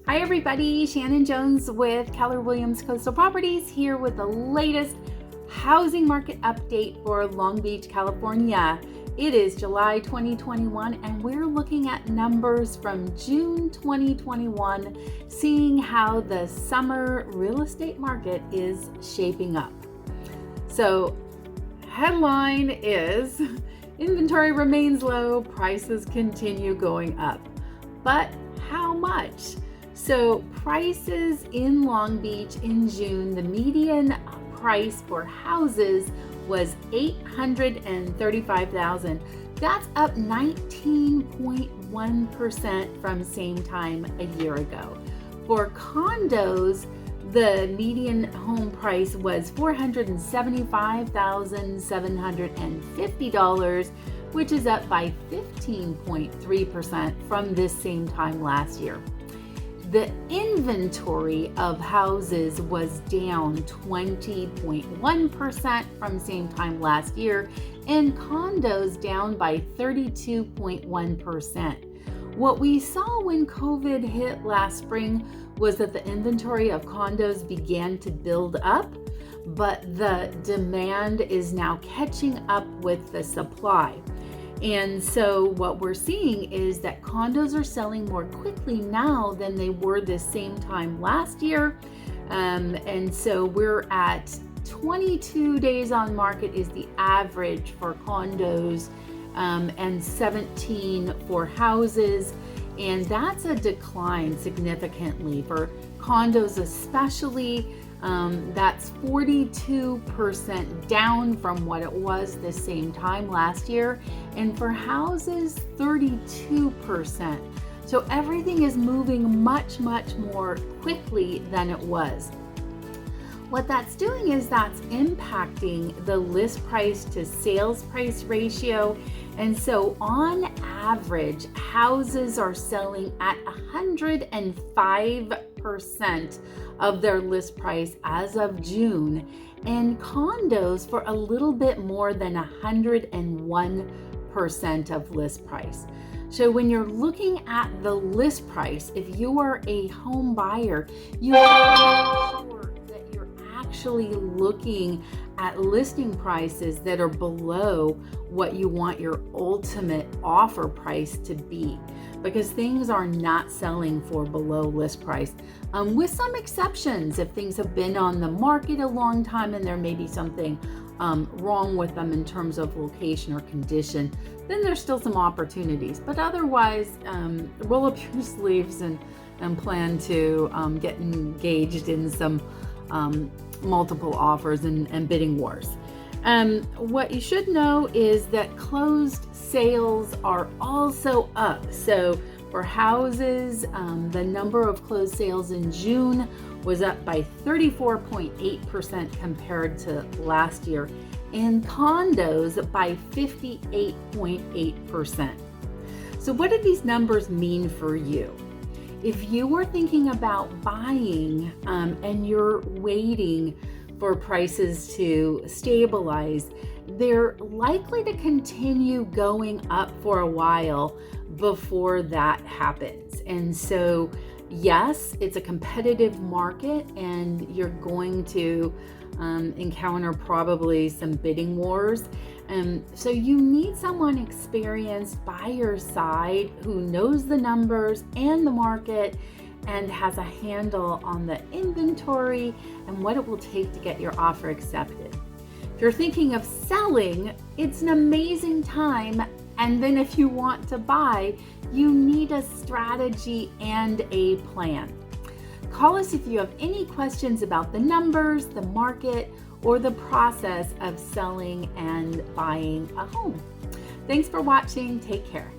Hi everybody, Shannon Jones with Keller Williams Coastal Properties here with the latest housing market update for Long Beach, California. It is July 2021 and we're looking at numbers from June 2021, seeing how the summer real estate market is shaping up. So, headline is inventory remains low, prices continue going up. But how much? So prices in Long Beach in June, the median price for houses was $835,000. That's up 19.1% from same time a year ago. For condos, the median home price was $475,750, which is up by 15.3% from this same time last year. The inventory of houses was down 20.1% from same time last year, and condos down by 32.1%. What we saw when COVID hit last spring was that the inventory of condos began to build up, but the demand is now catching up with the supply. And so what we're seeing is that condos are selling more quickly now than they were this same time last year. And so we're at 22 days on market is the average for condos, and 17 for houses. And that's a decline significantly for condos especially. That's 42% down from what it was the same time last year. And for houses, 32%. So everything is moving much, much more quickly than it was. What that's doing is that's impacting the list price to sales price ratio. And so on average, houses are selling at 105% of their list price as of June, and condos for a little bit more than 101% of list price. So when you're looking at the list price, if you are a home buyer, you have to make sure that you're actually looking at listing prices that are below what you want your ultimate offer price to be, because things are not selling for below list price, with some exceptions. If things have been on the market a long time and there may be something wrong with them in terms of location or condition, then there's still some opportunities. But otherwise, roll up your sleeves and plan to get engaged in some multiple offers and bidding wars. What you should know is that closed sales are also up. So for houses, the number of closed sales in June was up by 34.8% compared to last year, and condos by 58.8%. So what do these numbers mean for you? If you were thinking about buying and you're waiting for prices to stabilize, they're likely to continue going up for a while before that happens. And so, yes, it's a competitive market and you're going to encounter probably some bidding wars. So you need someone experienced by your side who knows the numbers and the market and has a handle on the inventory and what it will take to get your offer accepted. If you're thinking of selling, it's an amazing time. And then if you want to buy, you need a strategy and a plan. Call us if you have any questions about the numbers, the market, or the process of selling and buying a home. Thanks for watching. Take care.